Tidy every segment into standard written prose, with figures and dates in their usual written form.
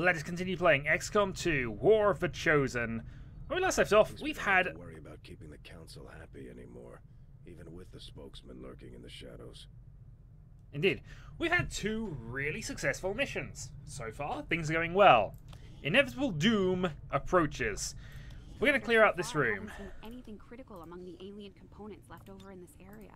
let us continue playing XCOM2, War of the Chosen. When we last left off, we've had... Don't worry about keeping the council happy anymore, even with the spokesman lurking in the shadows. Indeed. We've had 2 really successful missions. So far, things are going well. Inevitable doom approaches. We're going to clear out this room. I haven't seen anything critical among the alien components left over in this area.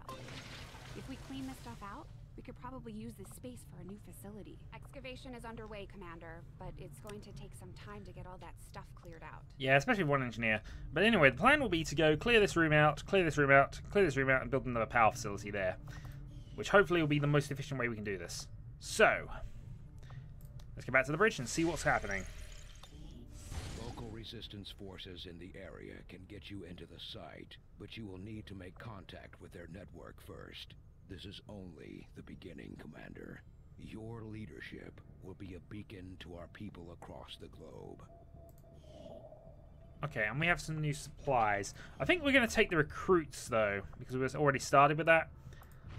If we clean this stuff out, we could probably use this space for a new facility. Excavation is underway, Commander, but it's going to take some time to get all that stuff cleared out. Yeah, especially one engineer. But anyway, the plan will be to go clear this room out, clear this room out, clear this room out, and build another power facility there. Which hopefully will be the most efficient way we can do this. So, let's get back to the bridge and see what's happening. Local resistance forces in the area can get you into the site, but you will need to make contact with their network first. This is only the beginning, Commander. Your leadership will be a beacon to our people across the globe. Okay, and we have some new supplies. I think we're going to take the recruits, though, because we've already started with that.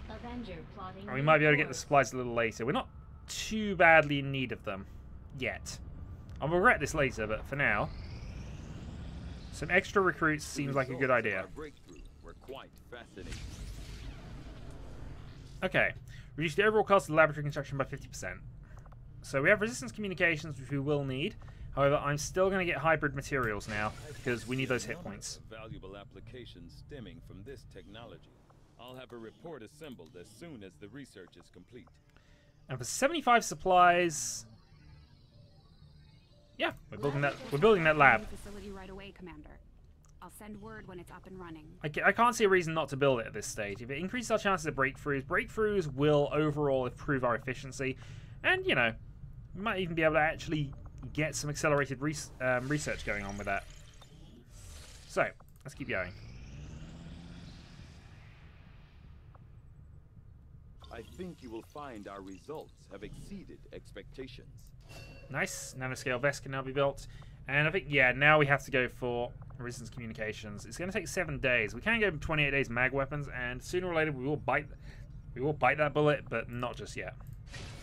Avenger plotting. And we might be able to get the supplies a little later. We're not too badly in need of them yet. I'll regret this later, but for now, some extra recruits seems like a good idea. Were quite fascinating. Okay, reduce the overall cost of the laboratory construction by 50%. So we have resistance communications, which we will need. However, I'm still going to get hybrid materials now, because we need those hit points. Valuable applications stemming from this technology. I'll have a report assembled as soon as the research is complete. And for 75 supplies... Yeah, we're building that lab. Facility right away, Commander. I'll send word when it's up and running. I can't see a reason not to build it at this stage. If it increases our chances of breakthroughs will overall improve our efficiency. And, you know, we might even be able to actually get some accelerated research going on with that. So, let's keep going. I think you will find our results have exceeded expectations. Nice. Nanoscale vest can now be built. And I think, yeah, now we have to go for resistance communications. It's going to take 7 days. We can go 28 days mag weapons, and sooner or later we will bite that bullet, but not just yet.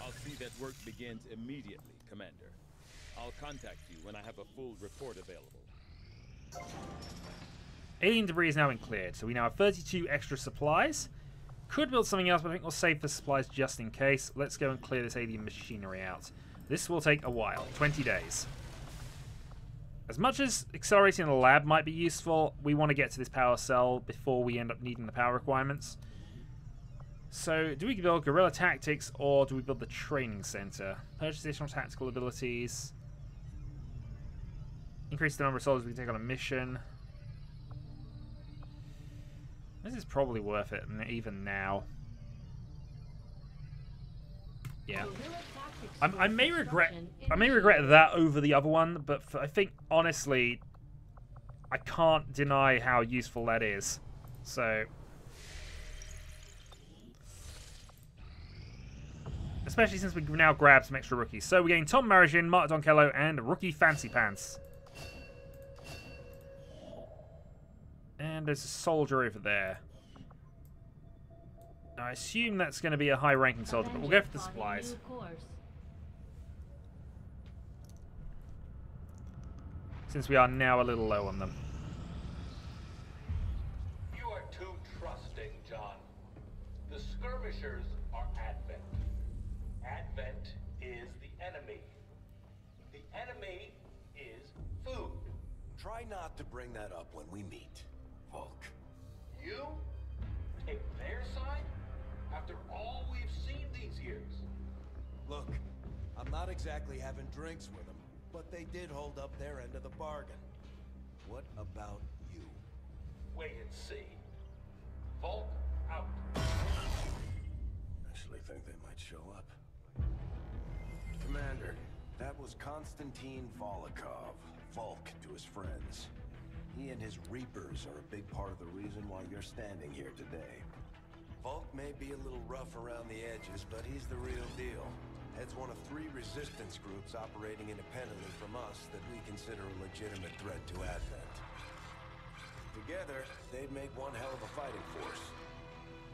I'll see that work begins immediately, Commander. I'll contact you when I have a full report available. Alien debris has now been cleared, so we now have 32 extra supplies. Could build something else, but I think we'll save the supplies just in case. Let's go and clear this alien machinery out. This will take a while, 20 days. As much as accelerating the lab might be useful, we want to get to this power cell before we end up needing the power requirements. So, do we build guerrilla tactics or do we build the training center? Purchase additional tactical abilities. Increase the number of soldiers we can take on a mission. This is probably worth it, even now. Yeah. I may regret that over the other one, but I think honestly, I can't deny how useful that is. So, especially since we've now grabbed some extra rookies. So we're getting Tom Marigin, Mark Donkello, and rookie Fancy Pants. And there's a soldier over there. I assume that's going to be a high-ranking soldier, but we'll go for the supplies. Since we are now a little low on them. You are too trusting, John. The skirmishers are Advent. Advent is the enemy. The enemy is food. Try not to bring that up when we meet, Volk. You take their side after all we've seen these years. Look, I'm not exactly having drinks with them, but they did hold up their end of the bargain. What about you? Wait and see. Volk out. Actually think they might show up. Commander, that was Konstantin Volokov, Volk to his friends. He and his Reapers are a big part of the reason why you're standing here today. Volk may be a little rough around the edges, but he's the real deal. Heads one of 3 resistance groups operating independently from us that we consider a legitimate threat to Advent. Together, they'd make one hell of a fighting force.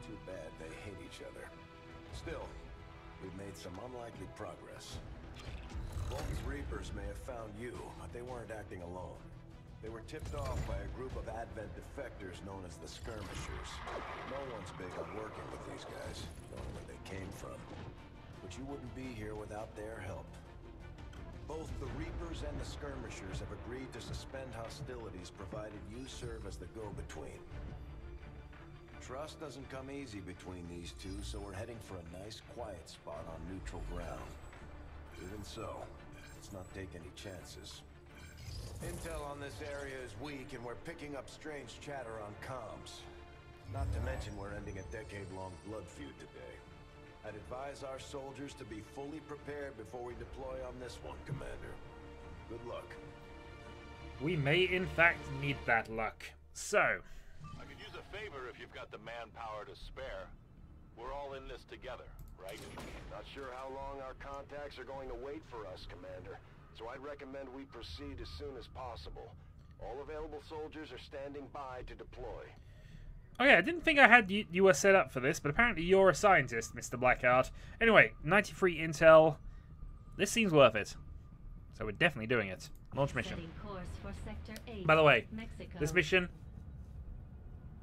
Too bad they hate each other. Still, we've made some unlikely progress. Volk's Reapers may have found you, but they weren't acting alone. They were tipped off by a group of Advent defectors known as the Skirmishers. No one's big on working with these guys, knowing where they came from. But you wouldn't be here without their help. Both the Reapers and the Skirmishers have agreed to suspend hostilities provided you serve as the go-between. Trust doesn't come easy between these two, so we're heading for a nice, quiet spot on neutral ground. Even so, let's not take any chances. Intel on this area is weak, and we're picking up strange chatter on comms. Not to mention we're ending a decade-long blood feud today. I'd advise our soldiers to be fully prepared before we deploy on this one, Commander. Good luck. We may, in fact, need that luck. So... I could use a favor if you've got the manpower to spare. We're all in this together, right? Not sure how long our contacts are going to wait for us, Commander. So I'd recommend we proceed as soon as possible. All available soldiers are standing by to deploy. Okay, I didn't think I had you were set up for this, but apparently you're a scientist, Mr. Blackheart. Anyway, 93 intel. This seems worth it. So we're definitely doing it. Launch mission. Setting course for Sector 8, By the way, Mexico. this mission,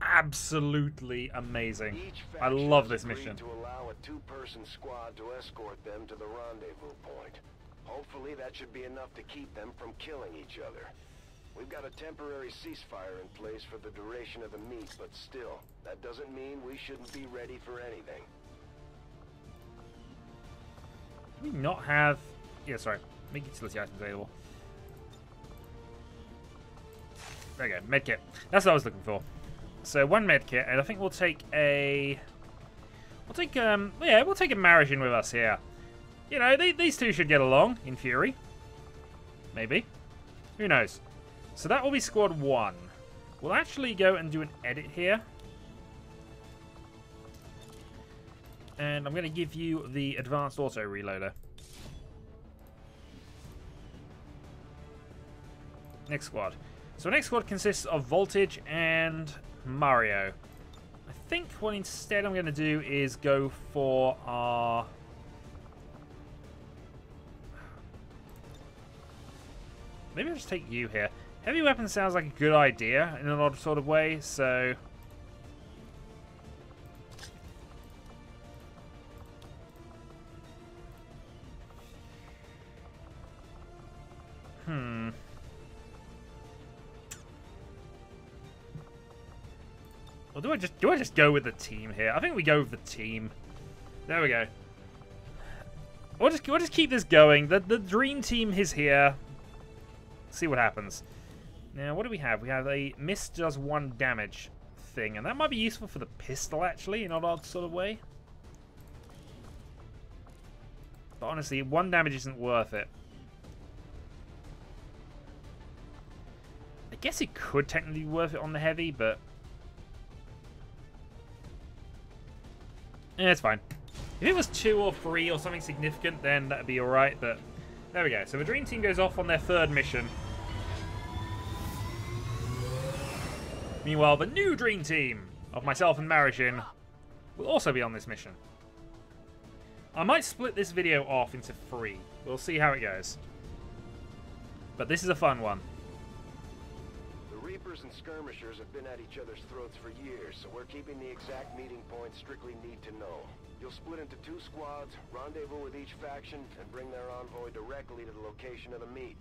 absolutely amazing. Each I faction love has this agreed mission. to allow a two-person squad to escort them to the rendezvous point. Hopefully that should be enough to keep them from killing each other. We've got a temporary ceasefire in place for the duration of the meet, but still, that doesn't mean we shouldn't be ready for anything. Do we not have... Yeah, sorry. Make utility items available. There you go. Medkit. That's what I was looking for. So, one medkit, and I think we'll take a... We'll take, yeah, we'll take a Marisian with us here. You know, these two should get along, in theory. Maybe. Who knows? So that will be squad 1. We'll actually go and do an edit here. And I'm going to give you the advanced auto reloader. Next squad. So next squad consists of Voltage and Mario. I think what instead I'm going to do is go for our... Maybe I'll just take you here. Heavy weapon sounds like a good idea in an odd sort of way, so... Or do I just go with the team here? I think we go with the team. There we go. We'll just keep this going. The dream team is here. See what happens. Now, what do we have? We have a mist does 1 damage thing, and that might be useful for the pistol, actually, in an odd sort of way. But honestly, 1 damage isn't worth it. I guess it could technically be worth it on the heavy, but... yeah, it's fine. If it was 2 or 3 or something significant, then that'd be alright, but... there we go. So the Dream Team goes off on their 3rd mission. Meanwhile, the new Dream Team of myself and Marisian will also be on this mission. I might split this video off into 3. We'll see how it goes. But this is a fun one. The Reapers and Skirmishers have been at each other's throats for years, so we're keeping the exact meeting point strictly need to know. You'll split into 2 squads, rendezvous with each faction, and bring their envoy directly to the location of the meet.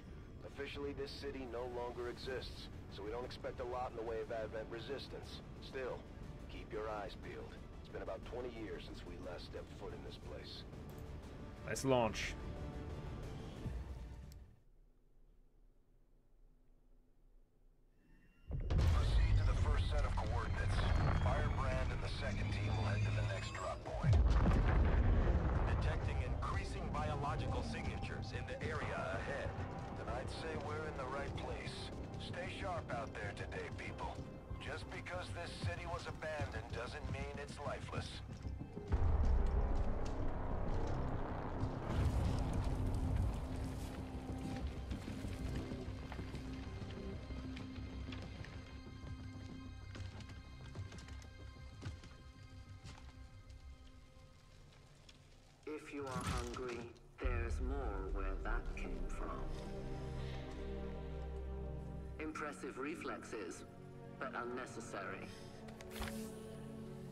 Officially, this city no longer exists, so we don't expect a lot in the way of Advent resistance. Still, keep your eyes peeled. It's been about 20 years since we last stepped foot in this place. Let's launch. Proceed to the first set of coordinates. Firebrand and the second team will head to the next drop point. Detecting increasing biological signatures in the area ahead. Then I'd say we're in the right place. Stay sharp out there today, people. Just because this city was abandoned doesn't mean it's lifeless. If you are hungry, there's more where that came from. Impressive reflexes, but unnecessary.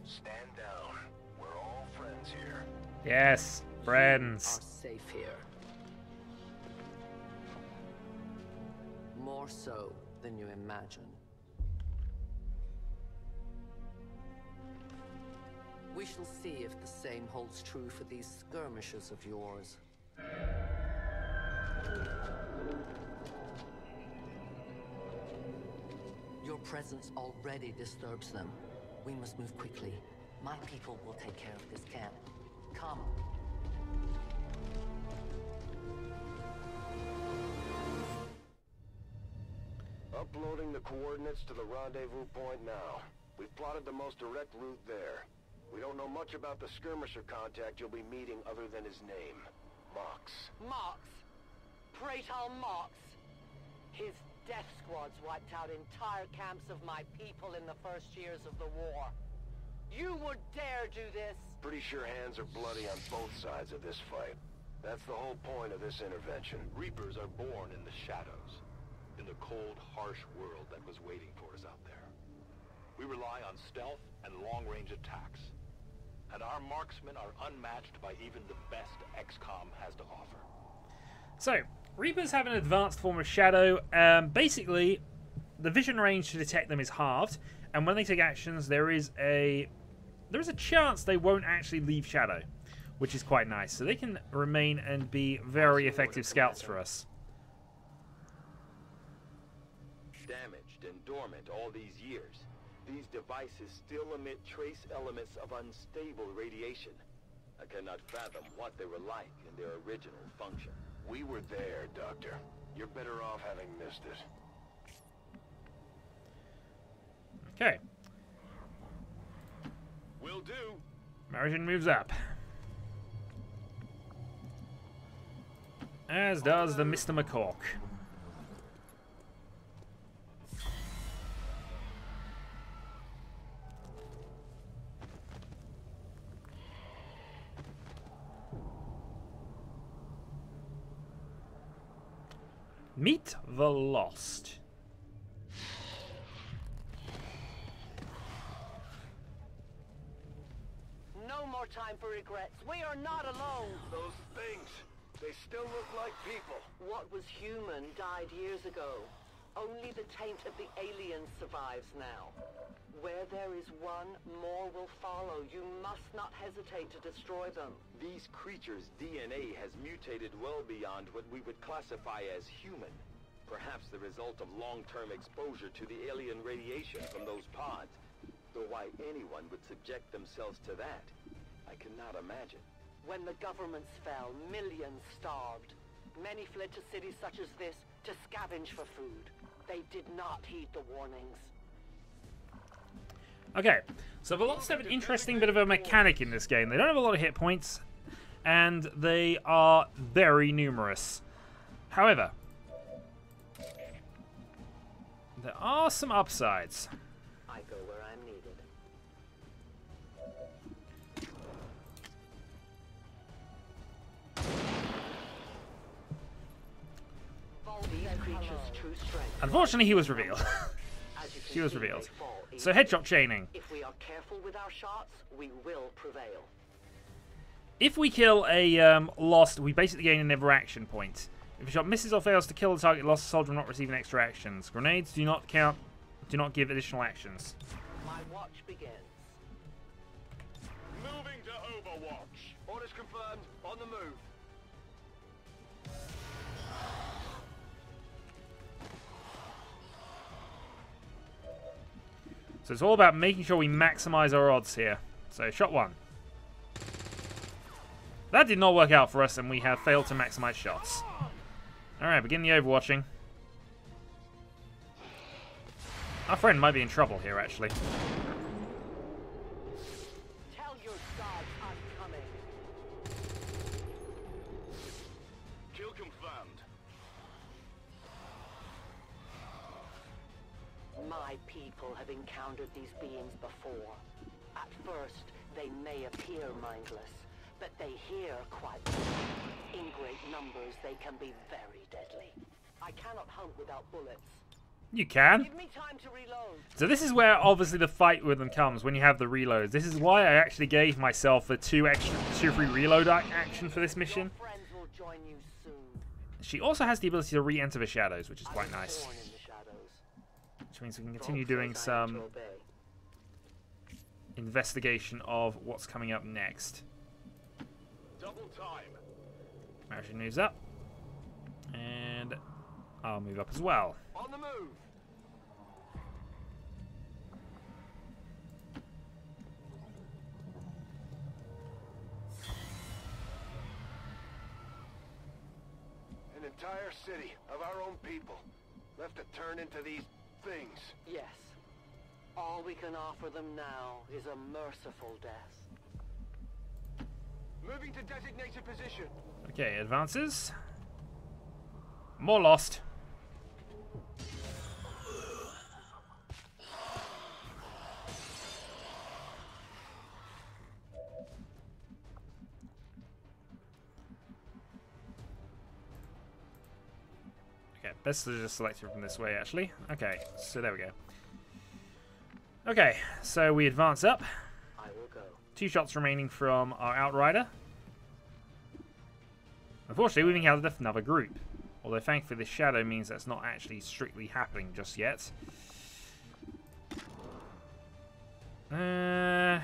Stand down. We're all friends here. Yes, friends. Are safe here. More so than you imagine. We shall see if the same holds true for these skirmishers of yours. Your presence already disturbs them. We must move quickly. My people will take care of this camp. Come. Uploading the coordinates to the rendezvous point now. We've plotted the most direct route there. We don't know much about the skirmisher contact you'll be meeting other than his name. Mox. Mox? Praetor Mox? His death squads wiped out entire camps of my people in the first years of the war. You would dare do this? Pretty sure hands are bloody on both sides of this fight. That's the whole point of this intervention. Reapers are born in the shadows, in the cold, harsh world that was waiting for us out there. We rely on stealth and long-range attacks, and our marksmen are unmatched by even the best XCOM has to offer. So, Reapers have an advanced form of Shadow. Basically, the vision range to detect them is halved, and when they take actions, there is a chance they won't actually leave Shadow, which is quite nice. So they can remain and be very effective scouts for us. Damaged and dormant all these years, these devices still emit trace elements of unstable radiation. I cannot fathom what they were like in their original function. We were there, Doctor. You're better off having missed it. Okay. Will do. Margin moves up. As does the Mr. McCork. Meet the Lost. No more time for regrets. We are not alone. Those things, they still look like people. What was human died years ago. Only the taint of the aliens survives now. Where there is one, more will follow. You must not hesitate to destroy them. These creatures' DNA has mutated well beyond what we would classify as human. Perhaps the result of long-term exposure to the alien radiation from those pods. Though why anyone would subject themselves to that, I cannot imagine. When the governments fell, millions starved. Many fled to cities such as this to scavenge for food. They did not heed the warnings. Okay, so the Lost have an interesting bit of a mechanic in this game. They don't have a lot of hit points, and they are very numerous. However, there are some upsides. I go where I'm needed. Unfortunately, he was revealed. She was revealed. So headshot chaining. If we are careful with our shots, we will prevail. If we kill a Lost, we basically gain another action point. If a shot misses or fails to kill the target, Lost soldier will not receive an extra actions. Grenades do not count. Do not give additional actions. My watch begins. Moving to Overwatch. Orders confirmed. On the move. So it's all about making sure we maximize our odds here. So shot one. That did not work out for us, and we have failed to maximize shots. Alright, begin the overwatching. Our friend might be in trouble here, actually. Tell your gods I'm coming. Kill confirmed. My people have encountered these beings before. At first, they may appear mindless, but they hear quite well. In great numbers, they can be very deadly. I cannot hunt without bullets. You can. Give me time to reload. So this is where obviously the fight with them comes, when you have the reloads. This is why I actually gave myself the two free reload action for this mission. Your friends will join you soon. She also has the ability to re-enter the shadows, which is quite nice. Born in the shadows. Which means we can continue doing some investigation of what's coming up next. Double time. Martian moves up. And I'll move up as well. On the move. An entire city of our own people left to turn into these things. Yes. All we can offer them now is a merciful death. Moving to designated position. Okay, advances. More lost. Okay, best to just select it from this way, actually. Okay, so there we go. Okay, so we advance up. I will go. 2 shots remaining from our Outrider. Unfortunately, we've encountered another group. Although, thankfully, this shadow means that's not actually strictly happening just yet. This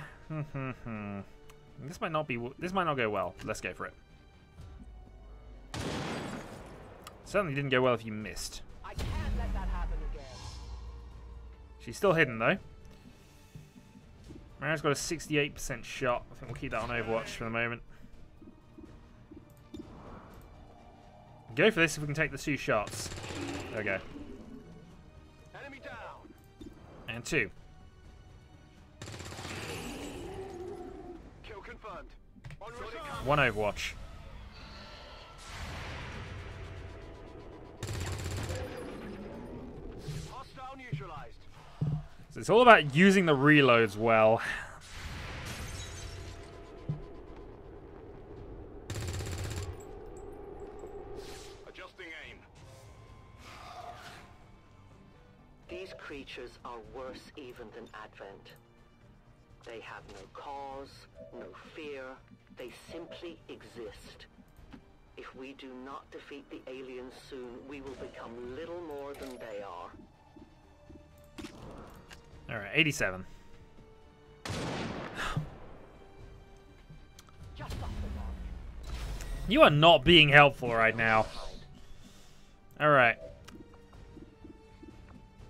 might not be. This might not go well. Let's go for it. Certainly didn't go well if you missed. I can't let that happen again. She's still hidden though. Mara's got a 68% shot. I think we'll keep that on Overwatch for the moment. Go for this if we can take the 2 shots. There we go. Enemy down. And 2. Kill confirmed. On return. 1 Overwatch. Hostile neutralized. So it's all about using the reloads well. Adjusting aim. These creatures are worse even than Advent. They have no cause, no fear. They simply exist. If we do not defeat the aliens soon, we will become little more than they are. Alright, 87. Just off the mark. You are not being helpful right now. Alright.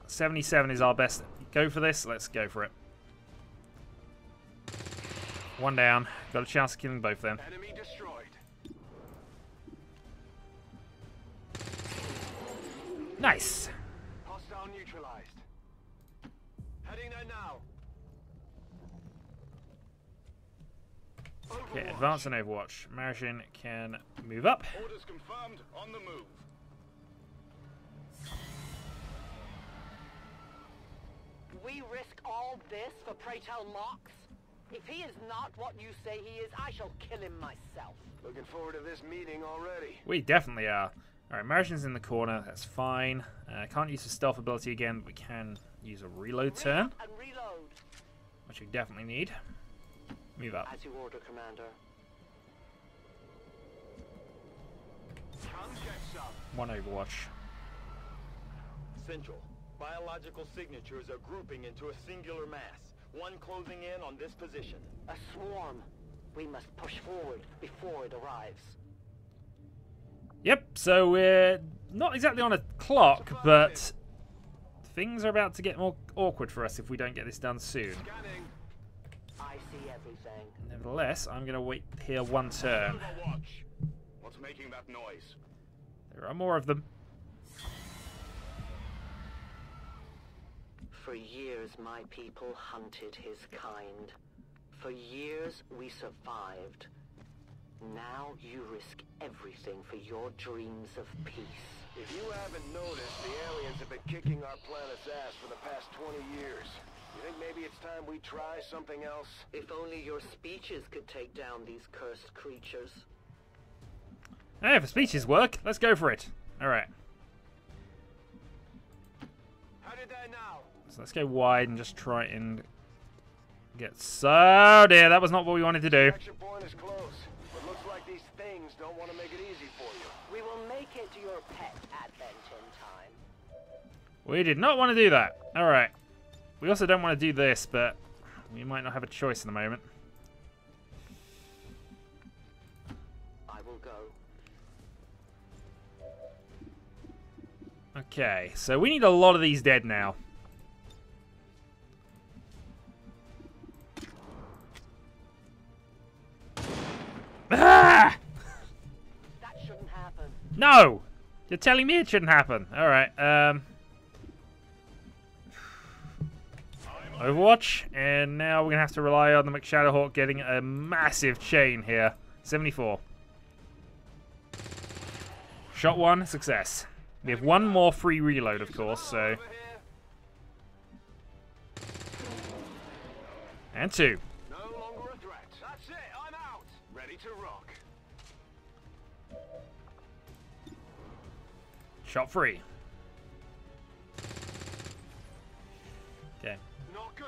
77 is our best. Go for this. Let's go for it. 1 down. Got a chance of killing both of them. Enemy destroyed. Nice. Hostile neutralized. Heading there now. Okay, advance and Overwatch. Martian can move up. Orders confirmed. On the move. We risk all this for pray tell Mox? If he is not what you say he is, I shall kill him myself. Looking forward to this meeting already. We definitely are. Alright, Martian's in the corner. That's fine. Can't use the stealth ability again, but we can use a reload turn, And reload. which we definitely need. Move up. As you order, Commander. Come get some. 1 Overwatch. Central. Biological signatures are grouping into a singular mass. One closing in on this position. A swarm. We must push forward before it arrives. Yep, so we're not exactly on a clock, but things are about to get more awkward for us if we don't get this done soon. Scanning. I see everything. Nevertheless, I'm going to wait here 1 turn. Overwatch. What's making that noise? There are more of them. For years, my people hunted his kind. For years, we survived. Now you risk everything for your dreams of peace. If you haven't noticed, the aliens have been kicking our planet's ass for the past 20 years. You think maybe it's time we try something else? If only your speeches could take down these cursed creatures. Hey, if speeches work, let's go for it. Alright. How did that now? So let's go wide and just try and get... So, dear, that was not what we wanted to do. Action point is close, but looks like these things don't want to make it easy for you. We will make it your pet advent in time. We did not want to do that. Alright. We also don't want to do this, but we might not have a choice in the moment. I will go. Okay, so we need a lot of these dead now. Ah! That shouldn't happen. No! You're telling me it shouldn't happen. Alright, Overwatch, and now we're going to have to rely on the Shadowhawk getting a massive chain here. 74. Shot 1, success. We have one more free reload, of course, so... And 2. No longer a threat. That's it, I'm out. Ready to rock. Shot 3. Okay. Not good.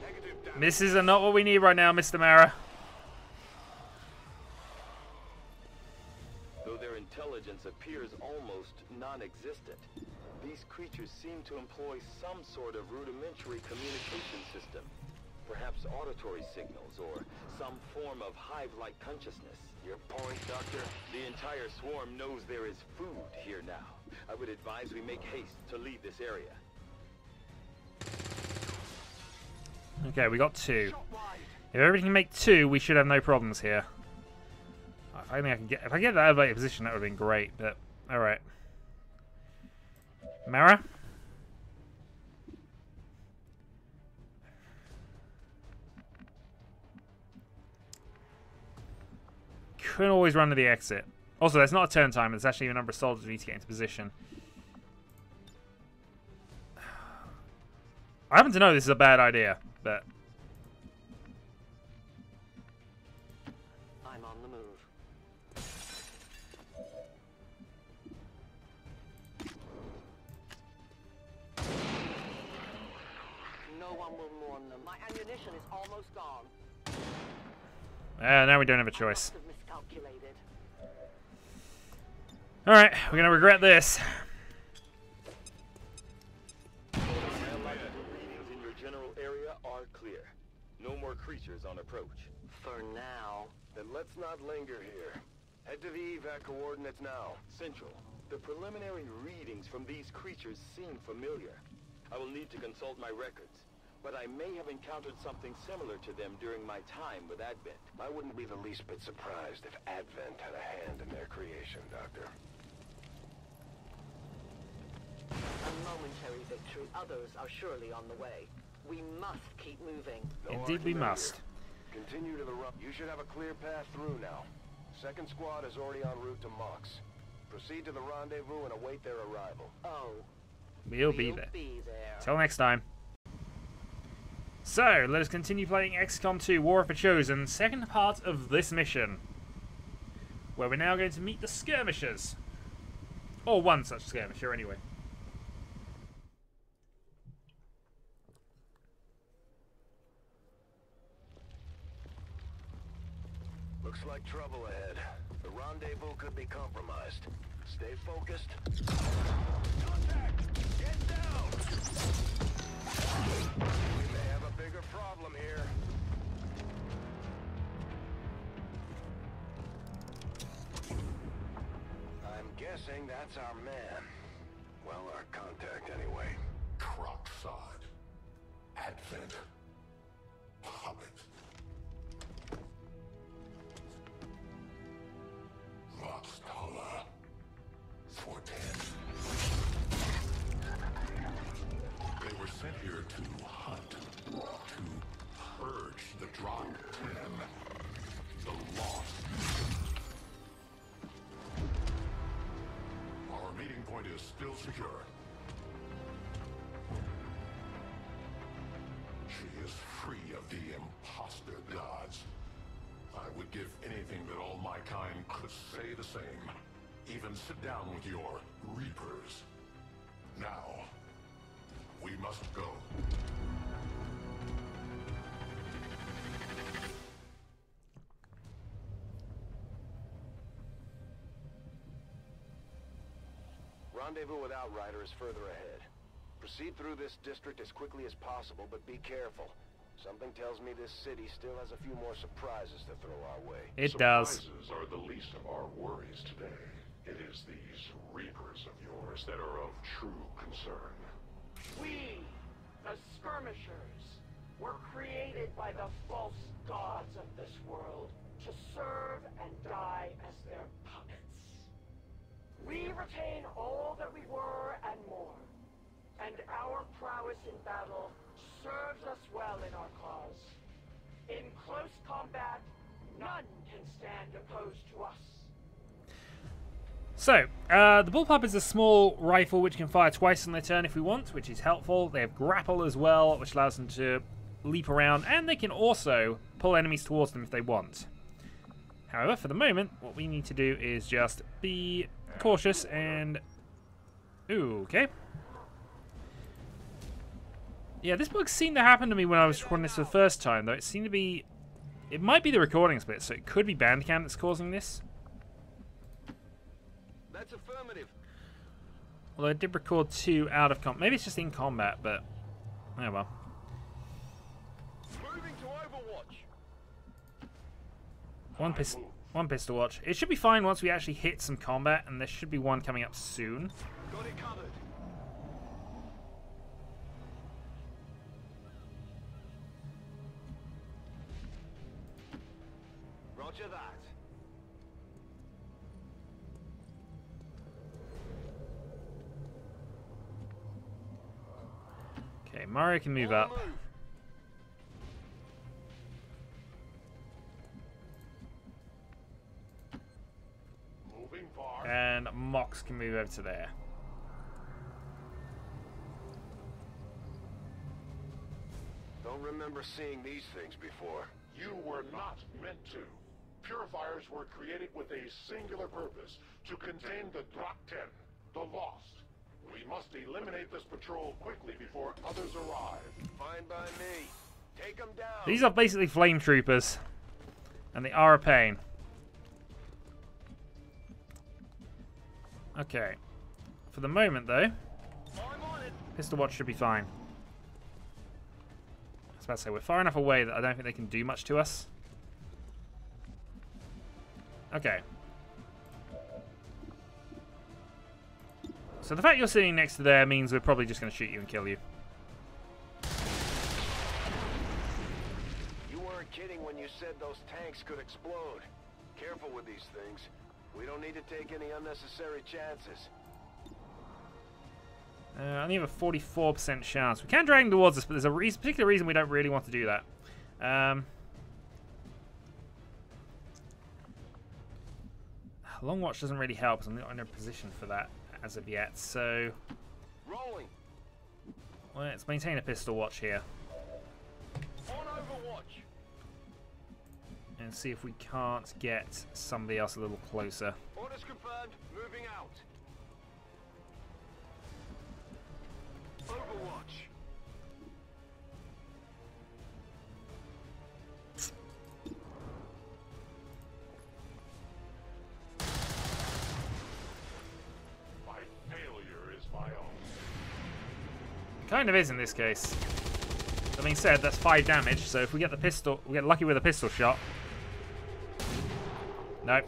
Negative damage. Misses are not what we need right now, Mr. Mara. Though their intelligence appears almost non-existent, these creatures seem to employ some sort of rudimentary communication system. Perhaps auditory signals or some form of hive-like consciousness. Your point, Doctor? The entire swarm knows there is food here now. I would advise we make haste to leave this area. Okay, we got 2. If everybody can make 2, we should have no problems here. I think I can get... If I get that elevated position, that would have been great, but... Alright. Mara? Couldn't always run to the exit. Also, there's not a turn time. There's actually a number of soldiers we need to get into position. I happen to know this is a bad idea, but... I'm on the move. No one will mourn them. My ammunition is almost gone. Now we don't have a choice. I must have miscalculated. Alright, we're going to regret this. Readings in your general area are clear. No more creatures on approach. For now. Then let's not linger here. Head to the evac coordinates now. Central, the preliminary readings from these creatures seem familiar. I will need to consult my records, but I may have encountered something similar to them during my time with Advent. I wouldn't be the least bit surprised if Advent had a hand in their creation, Doctor. A momentary victory. Others are surely on the way. We must keep moving. Indeed we must. Continue to the run. You should have a clear path through now. Second squad is already en route to Mox. Proceed to the rendezvous and await their arrival. Oh. We'll be there. Till next time. So, let us continue playing XCOM2 War of the Chosen, second part of this mission. Where we're now going to meet the skirmishers. Or one such skirmisher, anyway. Looks like trouble ahead. The rendezvous could be compromised. Stay focused. Contact! Get down! We may have a bigger problem here. I'm guessing that's our man. Well, our contact anyway. Crocksod. Advent. Hobbit. Roxtala. Forten. They were sent here to hunt, to purge the Drop 10, the Lost. Our meeting point is still secure. She is free. decree of the imposter gods. I would give anything that all my kind could say the same. Even sit down with your Reapers. Now, we must go. Rendezvous with Outrider is further ahead. Proceed through this district as quickly as possible, but be careful. Something tells me this city still has a few more surprises to throw our way. It does. Surprises are the least of our worries today. It is these Reapers of yours that are of true concern. We, the Skirmishers, were created by the false gods of this world to serve and die as their puppets. We retain all that we were and more, and our prowess in battle serves us well in our cause. In close combat, none can stand opposed to us. So, the bullpup is a small rifle which can fire twice on their turn if we want, which is helpful. They have grapple as well, which allows them to leap around, and they can also pull enemies towards them if they want. However, for the moment, what we need to do is just be cautious and... Ooh, okay. Yeah, this bug seemed to happen to me when I was recording this for the first time, though. It seemed to be... It might be the recording split, so it could be Bandicam that's causing this. That's affirmative. Although I did record 2 out of combat. Maybe it's just in combat, but... Oh well. Moving to Overwatch. One pistol watch. It should be fine once we actually hit some combat, and there should be one coming up soon. Got it covered. Roger that. Okay, Mario can move up. Moving far. And Mox can move over to there. Don't remember seeing these things before. You were not meant to. Purifiers were created with a singular purpose, to contain the Drakten, the Lost. We must eliminate this patrol quickly before others arrive. Fine by me. Take them down. These are basically flame troopers, and they are a pain. Okay. For the moment, though, pistol watch should be fine. I was about to say, we're far enough away that I don't think they can do much to us. Okay. So the fact you're sitting next to there means we're probably just going to shoot you and kill you. You weren't kidding when you said those tanks could explode. Careful with these things. We don't need to take any unnecessary chances. I only have a 44% chance. We can drag them towards us, but there's a particular reason we don't really want to do that. Long watch doesn't really help, because I'm not in a position for that as of yet. So, rolling. Well, let's maintain a pistol watch here. On Overwatch. And see if we can't get somebody else a little closer. Orders confirmed. Moving out. Overwatch. My failure is my own. Kind of is in this case. That being said, that's 5 damage, so if we get the pistol, we get lucky with a pistol shot. Nope.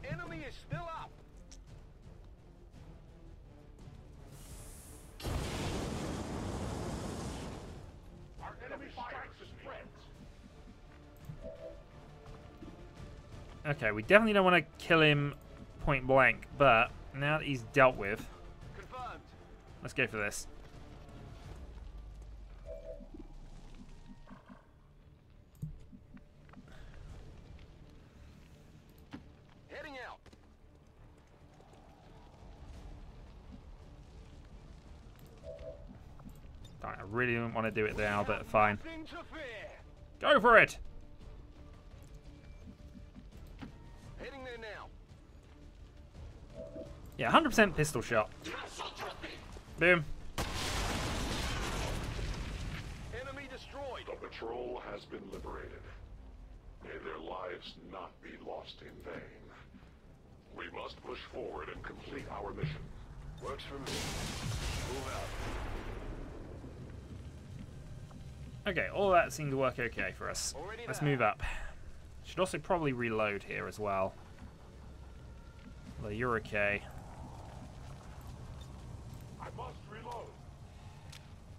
Enemy is still up. Our enemy strikes and spreads. Okay, we definitely don't want to kill him point blank, but now that he's dealt with, Confirmed. let's go for this. Heading out. Alright, I really don't want to do it now, but fine. Go for it! Heading there now. Yeah, 100% pistol shot. Boom. Enemy destroyed. The patrol has been liberated. May their lives not be lost in vain. We must push forward and complete our mission. Works for me. Move out. Okay, all that seemed to work okay for us. Let's move up. Should also probably reload here as well. Although you're okay. I must reload.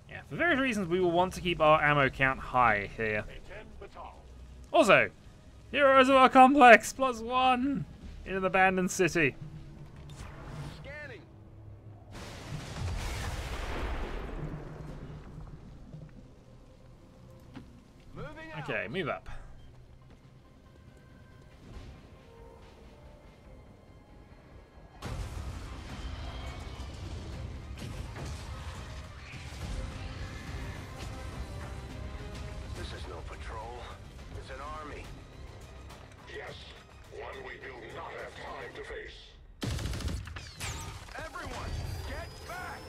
Yeah, for various reasons we will want to keep our ammo count high here. Also, Heroes of our Complex +1 in an abandoned city. Scanning. Moving out. Okay, move up. This is no patrol. It's an army. Yes, one we do not have time to face. Everyone, get back!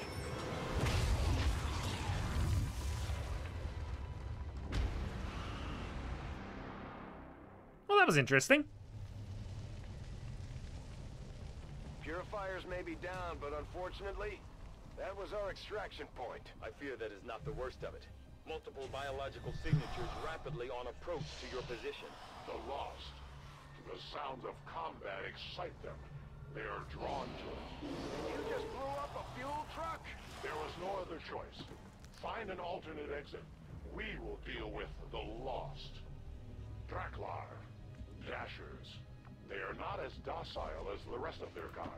Well, that was interesting. Purifiers may be down, but unfortunately, that was our extraction point. I fear that is not the worst of it. Multiple biological signatures rapidly on approach to your position. The lost. The sounds of combat excite them. They are drawn to it. You just blew up a fuel truck? There was no other choice. Find an alternate exit. We will deal with the lost. Draklar. Dashers. They are not as docile as the rest of their kind.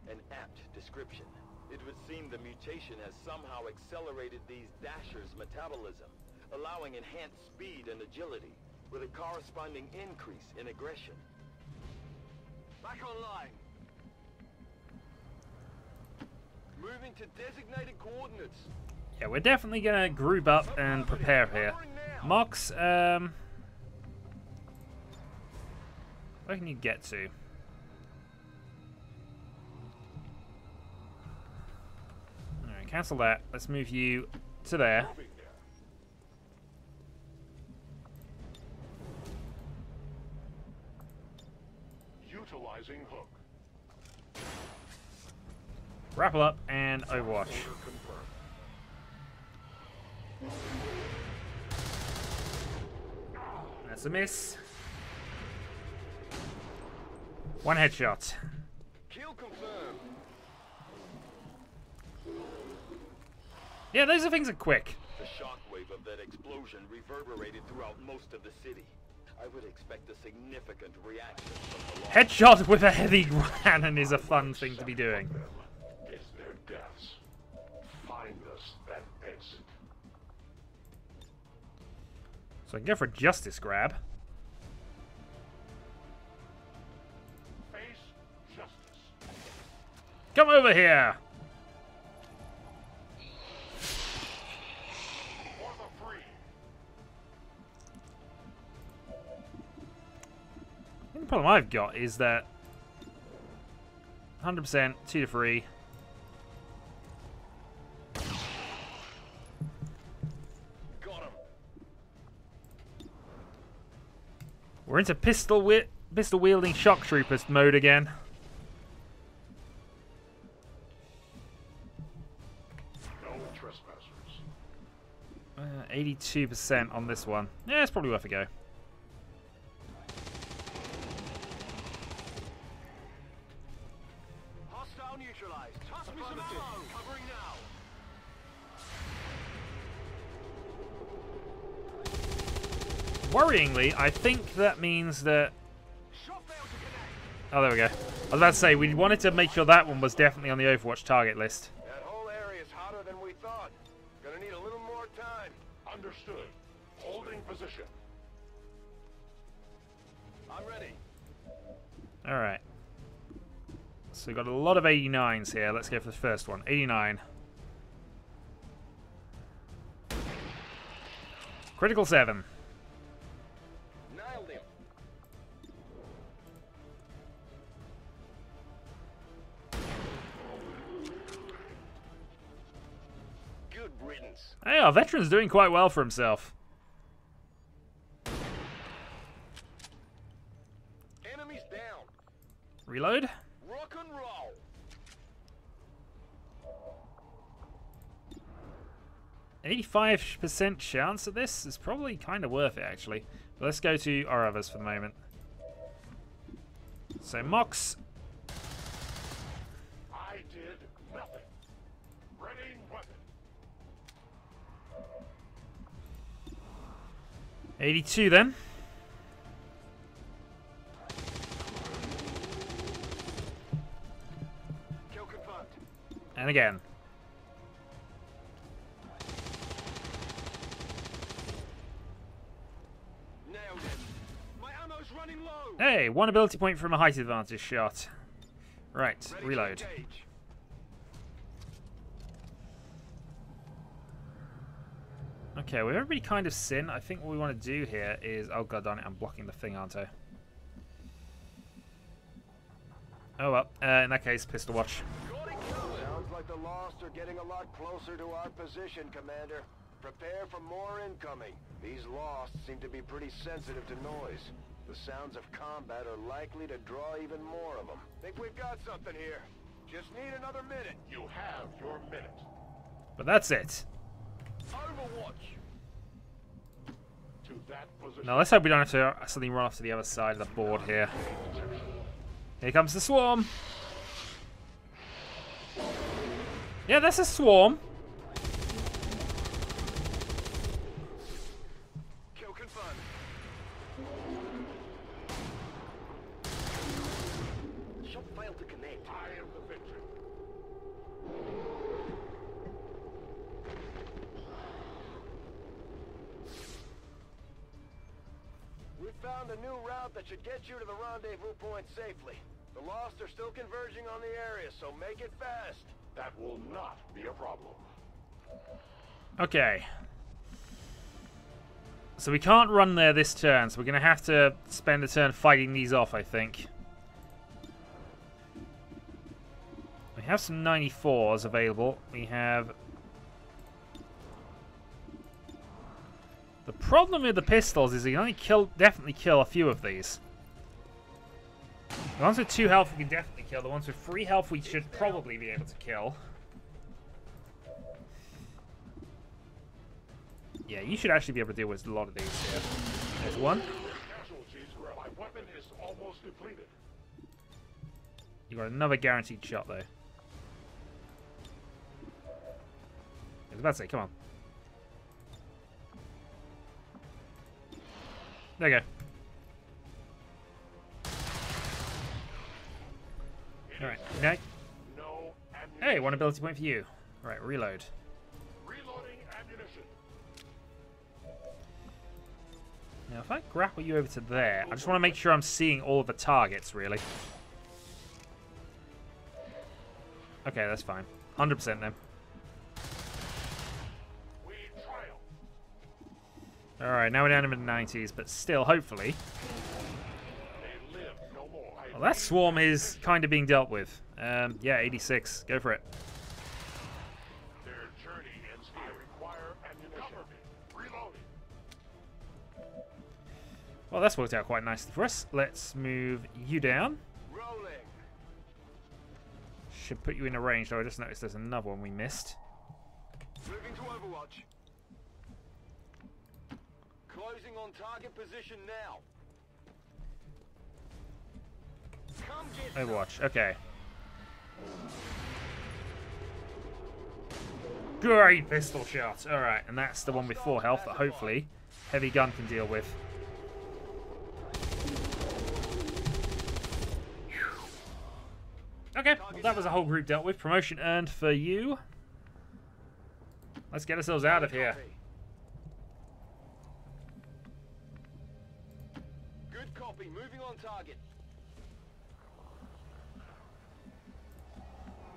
An apt description. It would seem the mutation has somehow accelerated these Dashers' metabolism, allowing enhanced speed and agility, with a corresponding increase in aggression. Back online. Moving to designated coordinates. Yeah, we're definitely gonna group up and prepare here. Mox, where can you get to? Alright, cancel that. Let's move you to there. Utilizing hook. Grapple up and Overwatch. That's a miss. One headshot. Kill confirmed. Yeah, those are things that are quick. The shockwave of that explosion reverberated throughout most of the city. I would expect a significant reaction from the law. Headshot with a heavy cannon is a fun thing to be doing. It's their deaths. Find us that exit. So I can go for a justice grab. Face justice. Come over here! For the free. The problem I've got is that 100%, 2 to 3. Got him. We're into pistol wielding shock troopers mode again. No trespassers. 82% on this one. Yeah, it's probably worth a go. Hostile neutralized. Toss me some ammo. Covering now. Worryingly, I think that means that... Oh, there we go. I was about to say, we wanted to make sure that one was definitely on the Overwatch target list. That whole area is hotter than we thought. Gonna need a little more time. Understood. Holding position. I'm ready. Alright. So we've got a lot of 89s here. Let's go for the first one. 89. Critical 7. Nailed him. Good riddance. Hey, our veteran's doing quite well for himself. Enemies down. Reload. Rock and roll. 85% chance of this is probably kind of worth it, actually. But let's go to our others for the moment. So, Mox. I did nothing. Ready weapon. 82 then. Kill confirmed. And again. Nailed him. My ammo's running low. Hey, 1 ability point from a height advantage shot. Right, Ready to reload. engage. Okay, we've everybody kind of sin. I think what we want to do here is... Oh god darn it, I'm blocking the thing, aren't I? Oh well, in that case, pistol watch. Sounds like the Lost are getting a lot closer to our position, Commander. Prepare for more incoming. These Lost seem to be pretty sensitive to noise. The sounds of combat are likely to draw even more of them. Think we've got something here. Just need another minute. You have your minute. But that's it. Overwatch. To that position. Now let's hope we don't have to suddenly run off to the other side of the board here. Here comes the swarm. Yeah, that's a swarm. Kill confirmed. Shot failed to connect. I am the victory. We found a new route that should get you to the rendezvous point safely. The Lost are still converging on the area, so make it fast. That will not be a problem. Okay. So we can't run there this turn, so we're going to have to spend a turn fighting these off, I think. We have some 94s available. We have... The problem with the pistols is you can only definitely kill a few of these. The ones with 2 health we can definitely kill. The ones with 3 health we should probably be able to kill. Yeah, you should actually be able to deal with a lot of these here. There's one. Casualties where my weapon is almost depleted. You got another guaranteed shot though. I was about to say, come on. There you go. Alright, okay. No ammunition. Hey, 1 ability point for you. Right, reload. Reloading ammunition. Now, if I grapple you over to there, I just want to make sure I'm seeing all of the targets, really. Okay, that's fine. 100% then. We triumph. Alright, now we're down in the 90s, but still, hopefully. They live no more. Well, that swarm is kind of being dealt with. Yeah, 86. Go for it. Their journey ends here. I require ammunition. Cover me. Reloading. Well, that's worked out quite nicely for us. Let's move you down. Rolling. Should put you in a range, though I just noticed there's another one we missed. Moving to Overwatch. Closing on target position now. Come get Overwatch, okay. Great pistol shot. Alright, and that's the one with 4 health that hopefully heavy gun can deal with. Okay, well, that was a whole group dealt with. Promotion earned for you. Let's get ourselves out of here. Good copy. Moving on target.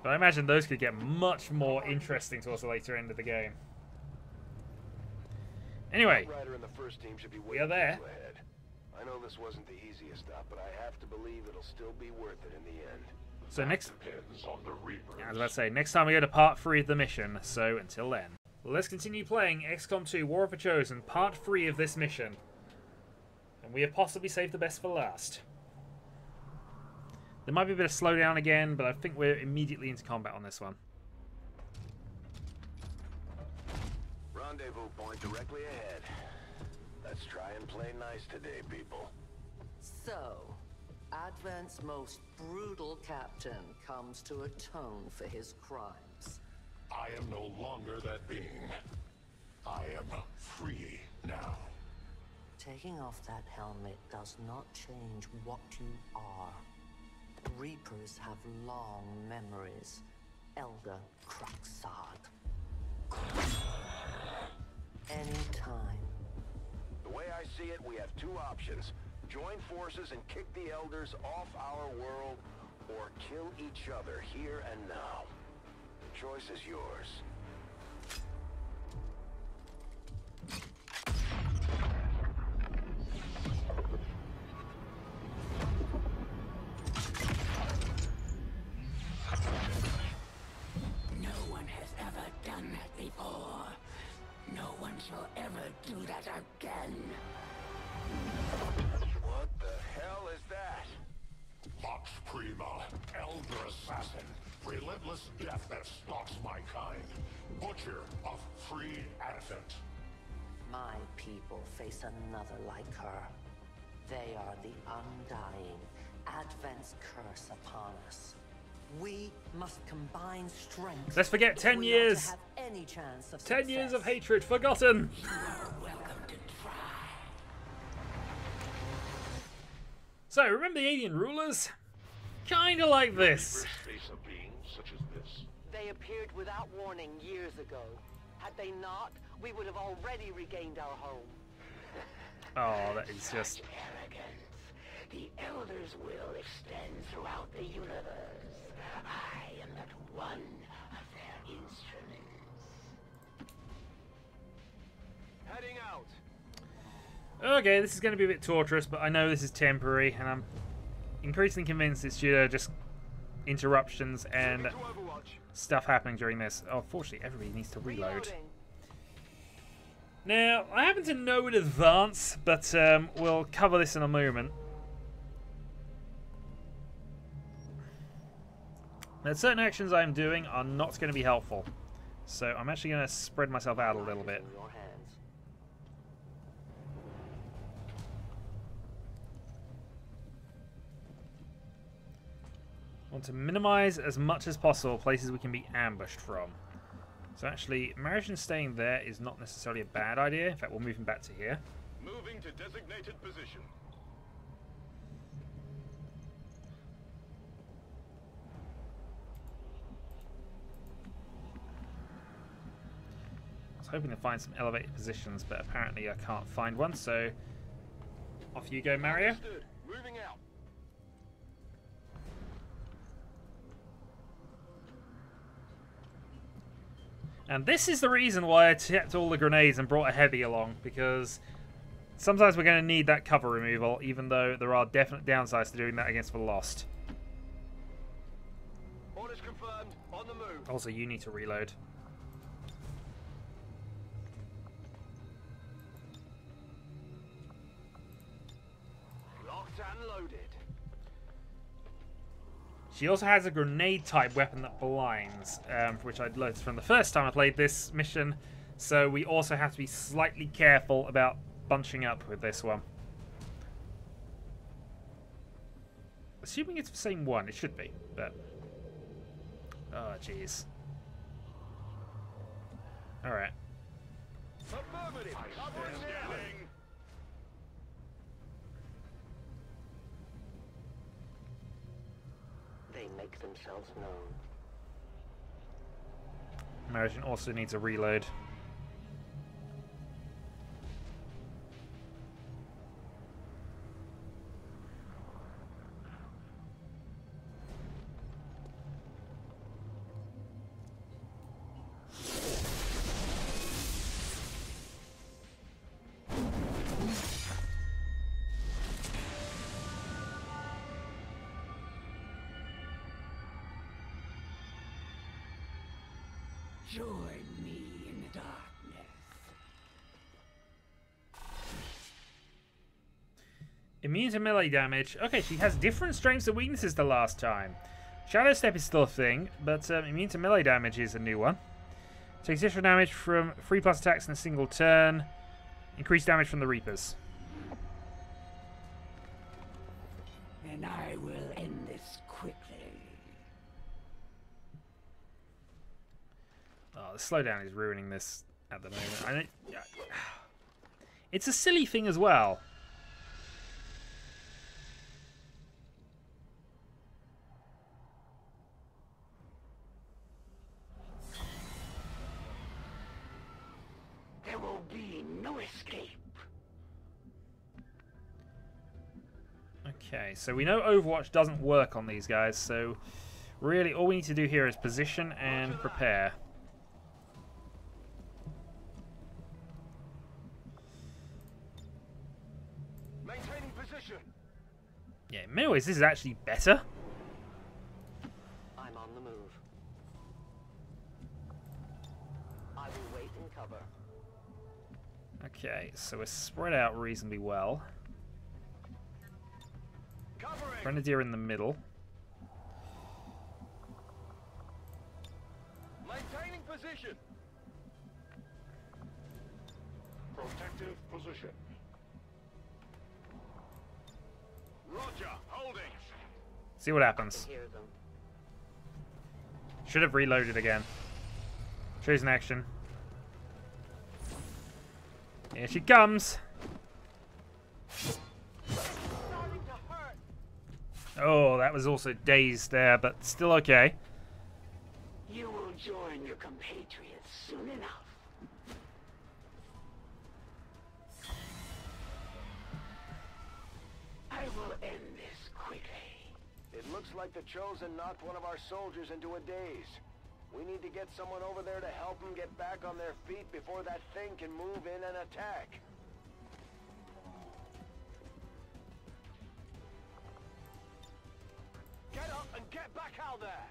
But I imagine those could get much more interesting towards the later end of the game. Anyway, Rider and the first team should be we are there. ahead. I know this wasn't the easiest stop, but I have to believe it'll still be worth it in the end. So next, Depends on the Reapers. I was about to say, next time we go to part 3 of the mission. So until then, let's continue playing XCOM 2: War of the Chosen, part 3 of this mission. And we have possibly saved the best for last. There might be a bit of slowdown again, but I think we're immediately into combat on this one. Rendezvous point directly ahead. Let's try and play nice today, people. So, Advent's most brutal captain comes to atone for his crimes. I am no longer that being. I am free now. Taking off that helmet does not change what you are. Reapers have long memories. Elder Cracksod. Anytime. The way I see it, we have two options. Join forces and kick the Elders off our world, or kill each other here and now. The choice is yours. No one has ever done that before. No one shall ever do that again. What the hell is that? Vox Prima, Elder Assassin, relentless death that stalks my kind. Butcher of free Advent. My people face another like her. They are the undying, Advent's curse upon us. We must combine strength. Let's forget 10 if we are to years. have any chance of 10 years of success. hatred forgotten. You are welcome to try. So, remember the alien rulers? Kinda like this. Face a being such as this. They appeared without warning years ago. Had they not, we would have already regained our home. Oh, that is just... Arrogance. The Elder's will extends throughout the universe. I am but one of their instruments. Heading out. Okay, this is going to be a bit torturous, but I know this is temporary, and I'm increasingly convinced it's due to just interruptions and stuff happening during this. Oh, fortunately, everybody needs to reload. Now, I happen to know in advance, but we'll cover this in a moment. Now, certain actions I'm doing are not going to be helpful, so I'm actually going to spread myself out a little bit. Your hands. I want to minimize as much as possible places we can be ambushed from. So actually, Maritian staying there is not necessarily a bad idea. In fact, we'll move him back to here. Moving to designated position. I was hoping to find some elevated positions, but apparently I can't find one, so off you go, Mario. Understood. Moving out. And this is the reason why I kept all the grenades and brought a heavy along, because sometimes we're going to need that cover removal, even though there are definite downsides to doing that against the Lost. Orders confirmed. On the move. Also, you need to reload. Locked and loaded. She also has a grenade-type weapon that blinds, which I'd learned from the first time I played this mission. So we also have to be slightly careful about bunching up with this one. Assuming it's the same one, it should be, but... Oh, jeez. Alright. Affirmative. Covering now. They make themselves known. Maritian also needs a reload. Join me in the darkness. Immune to melee damage. Okay, she has different strengths and weaknesses to last time. Shadow Step is still a thing, but immune to melee damage is a new one. Takes extra damage from 3+ attacks in a single turn. Increased damage from the Reapers. And I will end this quickly. Oh, the slowdown is ruining this at the moment. I don't, it's a silly thing as well. There will be no escape. Okay, so we know Overwatch doesn't work on these guys, so really all we need to do here is position and prepare. Maintaining position. Yeah, in many ways this is actually better. I'm on the move. I will wait in cover. Okay, so we're spread out reasonably well. Grenadier in the middle. Maintaining position. Protective position. Roger, holding. See what happens. Hear them. Should have reloaded again. Chosen action. Here she comes. Oh, that was also dazed there, but still okay. You will join your compatriots soon enough. I will end this quickly. It looks like the Chosen knocked one of our soldiers into a daze. We need to get someone over there to help them get back on their feet before that thing can move in and attack. Get up and get back out there!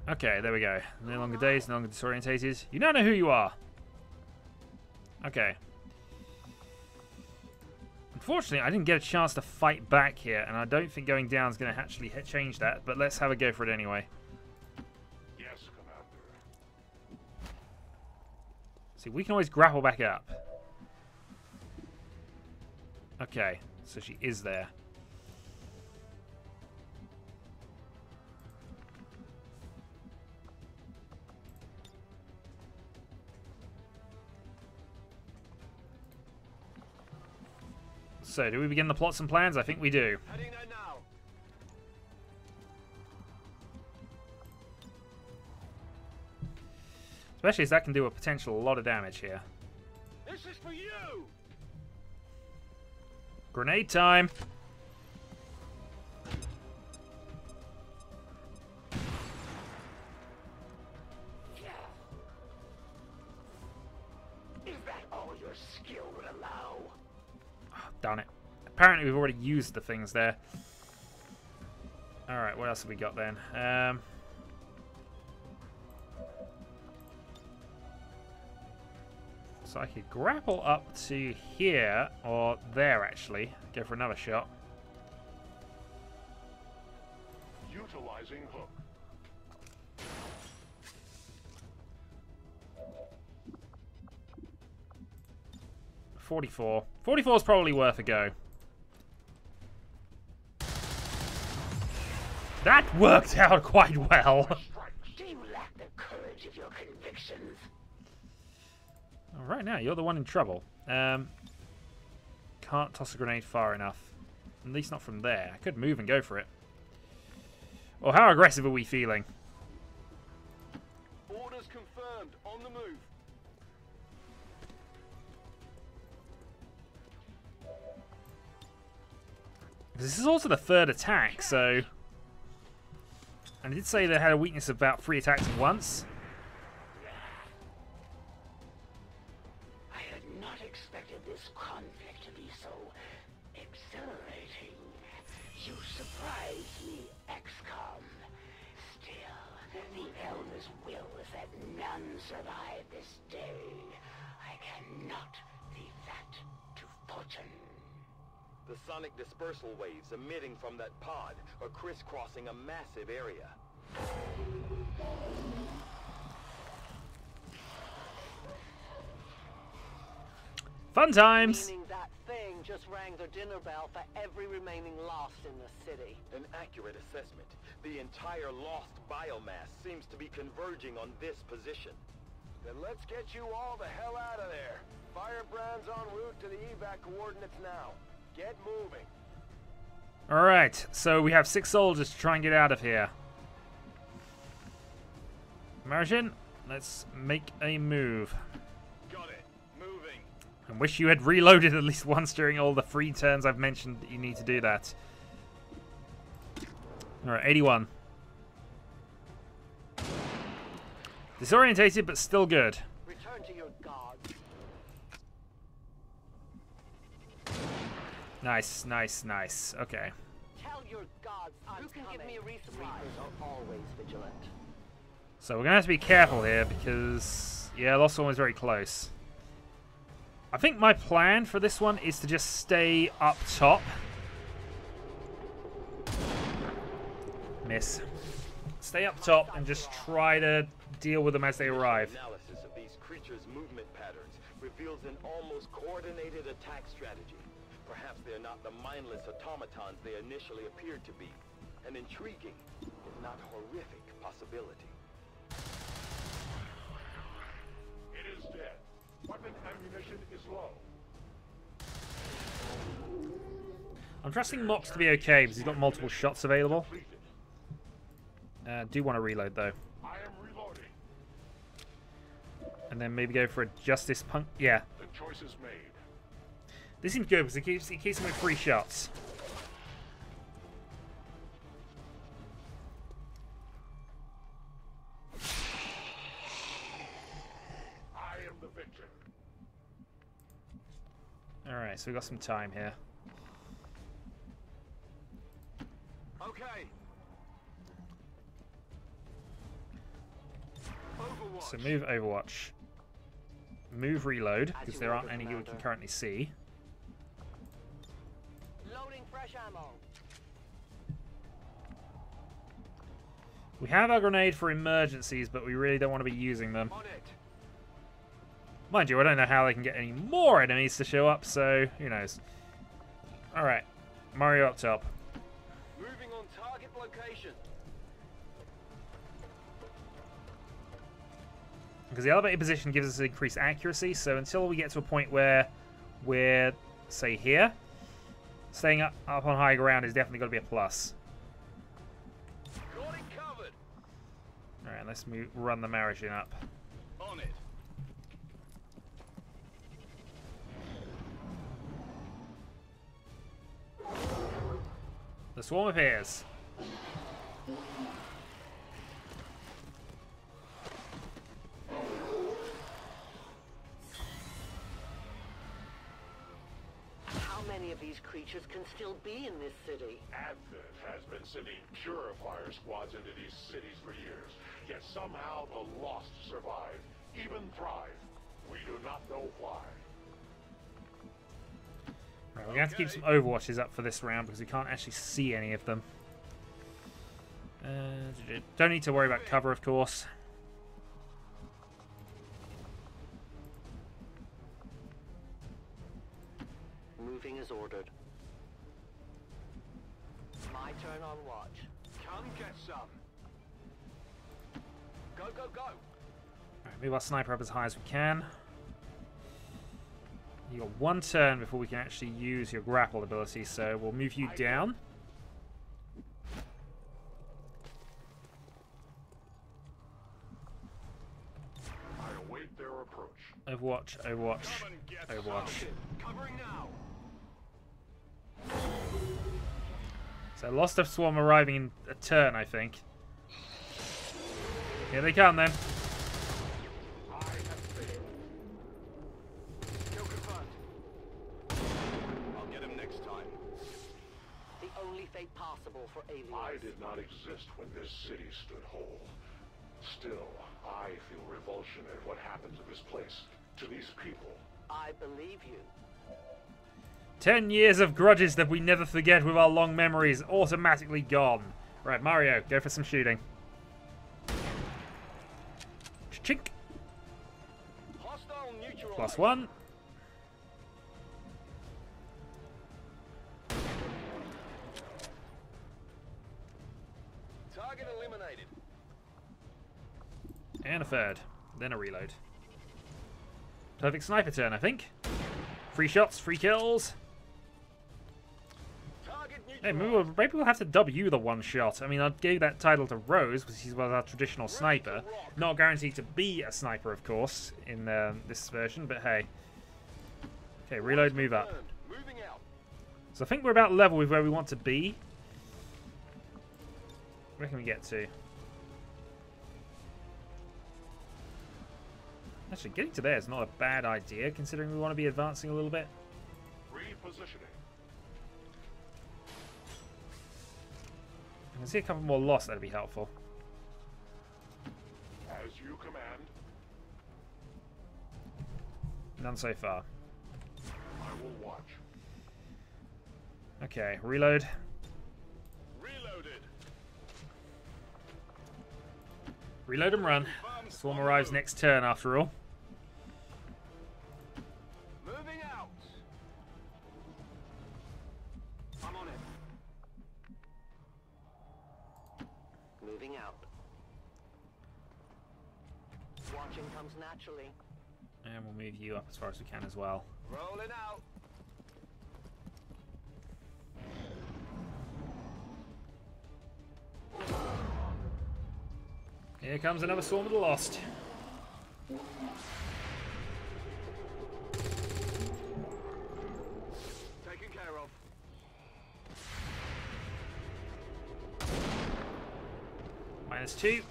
Okay, there we go. No longer dazed, no longer disorientated. You now know who you are. Okay. Unfortunately, I didn't get a chance to fight back here, and I don't think going down is going to actually change that, but let's have a go for it anyway. Yes, Commander. See, we can always grapple back up. Okay, so she is there. So, do we begin the plots and plans? I think we do. Heading there now. Especially as that can do a potential lot of damage here. This is for you! Grenade time! Is that all your skill would allow? Oh, darn it. Apparently we've already used the things there. Alright, what else have we got then? So I could grapple up to here, or there actually. Go for another shot. Utilizing hook. 44. 44 is probably worth a go. That worked out quite well. Do you lack the courage of your convictions? All right, now you're the one in trouble. Can't toss a grenade far enough. At least not from there. I could move and go for it. Or how aggressive are we feeling? Orders confirmed. On the move. This is also the third attack, so... And I did say they had a weakness of about 3 attacks at once. I had not expected this conflict to be so exhilarating. You surprised me, Xcom. Still, the Elders none survive this day. I cannot leave that to fortune. The sonic dispersal waves emitting from that pod are crisscrossing a massive area. Fun times! Meaning that thing just rang the dinner bell for every remaining lost in the city. An accurate assessment. The entire lost biomass seems to be converging on this position. Then let's get you all the hell out of there. Firebrand's en route to the evac coordinates now. Get moving. Alright, so we have 6 soldiers to try and get out of here. Martian, let's make a move. Got it. Moving. I wish you had reloaded at least once during all the free turns I've mentioned that you need to do that. Alright, 81. Disorientated, but still good. Return to your gods. Nice, nice, nice. Okay. Tell your gods I'm Who can coming. Give me a resupply? Reapers are always vigilant. So we're going to have to be careful here because, yeah, Lost One was very close. I think my plan for this one is to just stay up top. Miss. Stay up top and just try to deal with them as they arrive. Analysis of these creatures' movement patterns reveals an almost coordinated attack strategy. Perhaps they're not the mindless automatons they initially appeared to be. An intriguing, if not horrific, possibility. It is dead. Weapon ammunition is low. I'm trusting Mox to be okay because he's got multiple shots available. Do want to reload though. I am reloading. And then maybe go for a Justice Punk. Yeah. The choice is made. This seems good because it keeps him with 3 shots. I am the victor. Alright, so we got some time here. Okay. So move Overwatch. Move Reload, because there aren't any you can currently see. Loading fresh ammo. We have our grenade for emergencies, but we really don't want to be using them. On it. Mind you, I don't know how they can get any more enemies to show up, so who knows. Alright, Mario up top. Moving on target location. Because the elevated position gives us increased accuracy, so until we get to a point where we're, say, here, staying up on high ground is definitely going to be a plus. Got it covered. Alright, let's run the Martian up. On it. The swarm appears. How many of these creatures can still be in this city? Advent has been sending purifier squads into these cities for years, yet somehow the Lost survive, even thrive. We do not know why. Right, we're going to have to keep some Overwatches up for this round because we can't actually see any of them. Don't need to worry about cover, of course. Moving as ordered. My turn on watch. Come get some. Go, go, go. Alright, move our sniper up as high as we can. You got 1 turn before we can actually use your grapple ability, so we'll move you down. I await their approach. Overwatch, Overwatch, Overwatch. Covering now. So Lost of Swarm arriving in a turn, I think. Here they come then. Kill confirmed. I'll get him next time. The only fate possible for aliens. I did not exist when this city stood whole. Still, I feel revulsion at what happened to this place, to these people. I believe you. 10 years of grudges that we never forget with our long memories automatically gone. Right, Mario, go for some shooting. Chink. +1. Target eliminated. And a third. Then a reload. Perfect sniper turn, I think. Free shots, free kills. Hey, maybe we'll have to dub you the one shot. I mean, I gave that title to Rose, because she's our traditional sniper. Not guaranteed to be a sniper, of course, in this version, but hey. Okay, reload, move up. So I think we're about level with where we want to be. Where can we get to? Actually, getting to there is not a bad idea, considering we want to be advancing a little bit. Repositioning. I can see a couple more lost, that'd be helpful. As you command. None so far. I will watch. Okay, reload. Reloaded. Reload and run. Swarm arrives next turn, after all. Moving out. I'm on it. Moving out. Watching comes naturally. And we'll move you up as far as we can as well. Rolling out. Here comes another Swarm of the Lost. Taken care of. -2.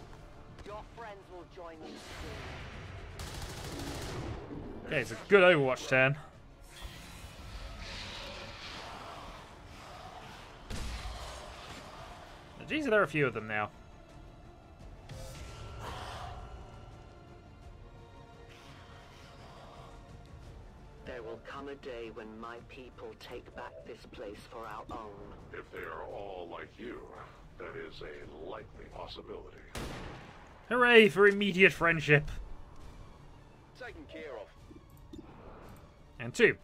Your friends will join you soon. Okay, it's a good Overwatch turn. Geez, there are a few of them now. There will come a day when my people take back this place for our own. If they are all like you, that is a likely possibility. Hooray for immediate friendship. Taken care of. And 2.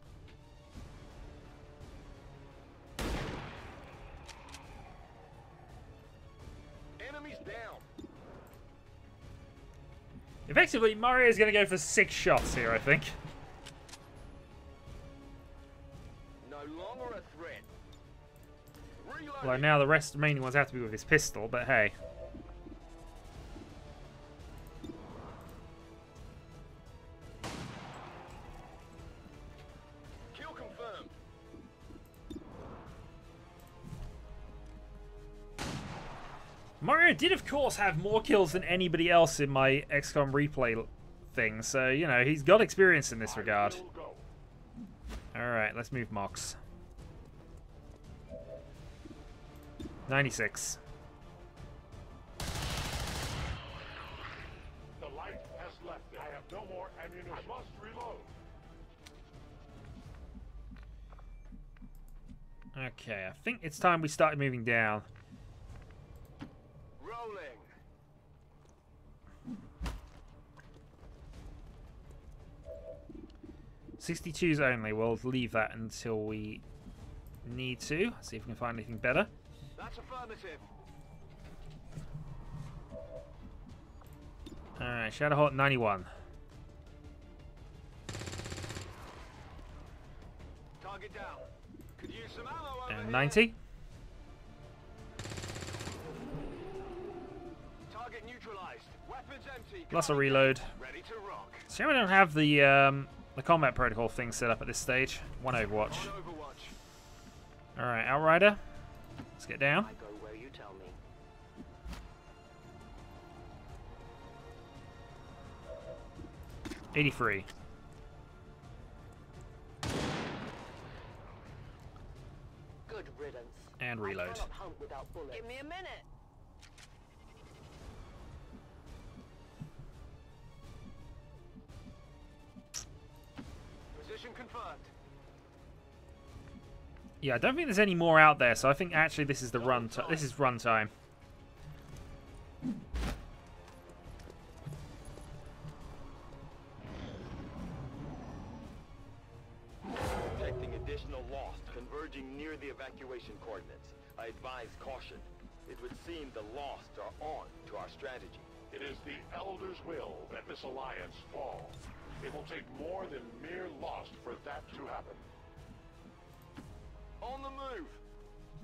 Enemies down. Effectively, Mario's going to go for 6 shots here, I think. No longer a threat. Reloading. Well, now the remaining ones have to be with his pistol, but hey. Kill confirmed. Mario did, of course, have more kills than anybody else in my XCOM replay thing, so, you know, he's got experience in this regard. Alright, let's move Mox. 96. The light has left. I have no more ammunition. I must reload. Okay, I think it's time we started moving down. Rolling. '62s only. We'll leave that until we need to. See if we can find anything better. That's affirmative. Alright, Shadowhawk 91. Target down. Could use some ammo over And here. 90. Target neutralized. Weapons empty. Plus a reload. Ready to rock. See, we don't have the combat protocol thing set up at this stage. One Overwatch. On Overwatch. Alright, Outrider. Let's get down. I go where you tell me. 83. Good riddance. And reload. I cannot hunt without bullets. Give me a minute. Yeah, I don't think there's any more out there, so I think actually this is the run. This is run time. Detecting additional lost converging near the evacuation coordinates. I advise caution. It would seem the lost are on to our strategy. It is the Elder's will that this alliance fall. It will take more than mere lost for that to happen. On the move!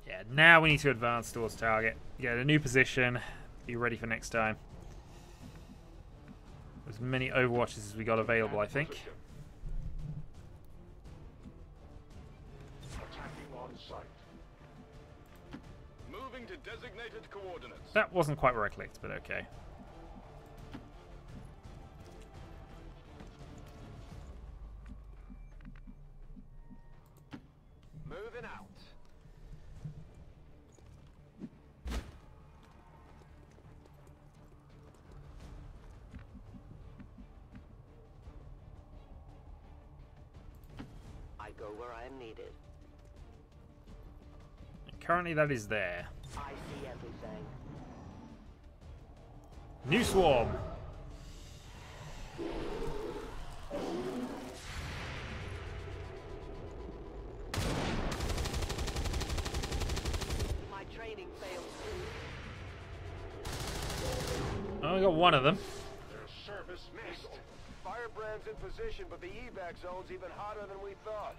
Yeah, now we need to advance towards target. Get a new position. Be ready for next time. As many Overwatches as we got available, I think. Attacking on sight. Moving to designated coordinates. That wasn't quite where I clicked, but okay. Moving out. I go where I am needed. Currently, that is there. I see everything. New swarm. My training failed too. Oh, we got one of them. Their service missed. Firebrand's in position, but the evac zone's even hotter than we thought.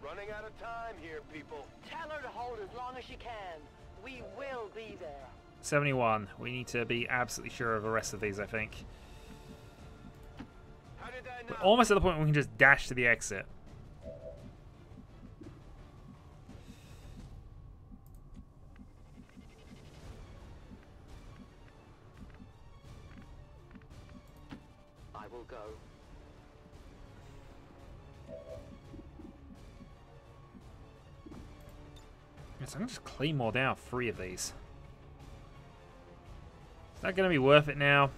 Running out of time here, people. Tell her to hold as long as she can. We will be there. 71. We need to be absolutely sure of the rest of these, I think. How did I We're know? almost at the point where we can just dash to the exit. I will go. Yes, I can just claymore down 3 of these. Is that going to be worth it now?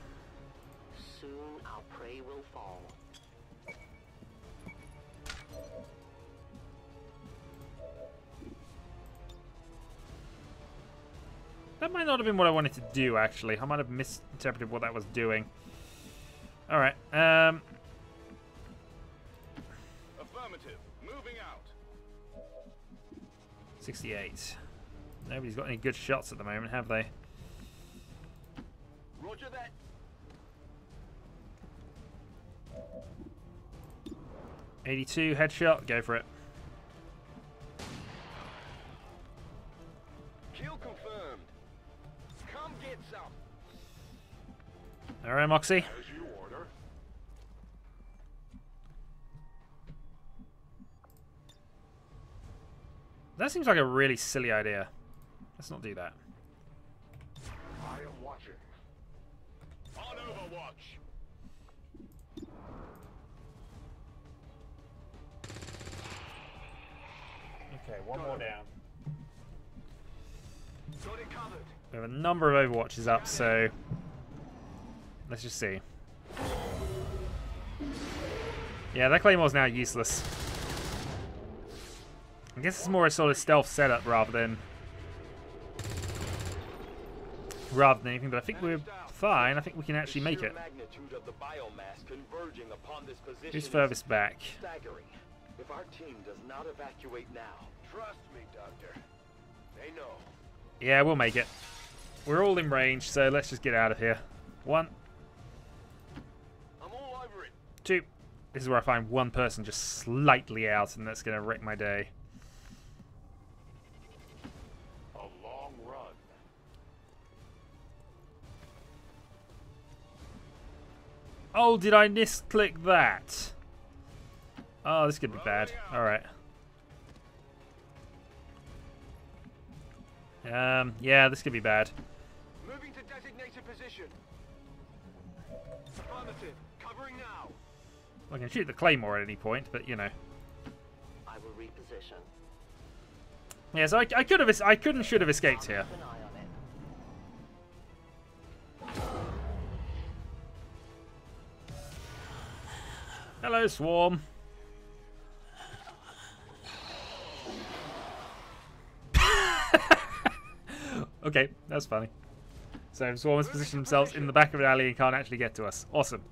Soon our prey will fall. That might not have been what I wanted to do, actually. I might have misinterpreted what that was doing. Alright, Affirmative. Moving out. 68. Nobody's got any good shots at the moment, have they? Roger that. '82 headshot. Go for it. Kill confirmed. Come get some. All right, Moxie. As you order. That seems like a really silly idea. Let's not do that. I am watching. On Overwatch. Okay, one more down. Got it covered. We have a number of Overwatches up, so let's just see. Yeah, that Claymore's now useless. I guess it's more a sort of stealth setup rather than anything, but I think we're fine. I think we can actually make it. Magnitude of the biomass converging upon this position. Who's furthest back? Staggering. If our team does not evacuate now, Trust me, Doctor. They know. Yeah, we'll make it. We're all in range, so let's just get out of here. 1, I'm all over it. 2. This is where I find one person just slightly out, and that's going to wreck my day. A long run. Oh, did I misclick that? Oh, this could be bad. Alright. Yeah, this could be bad. Moving to designated position. Affirmative. Covering now. I can shoot the Claymore at any point, but you know. I will reposition. Yeah, so I could have, I could and should have escaped here. Keep an eye on it. Hello, Swarm. Okay, that's funny. So swarmers position themselves in the back of an alley and can't actually get to us. Awesome.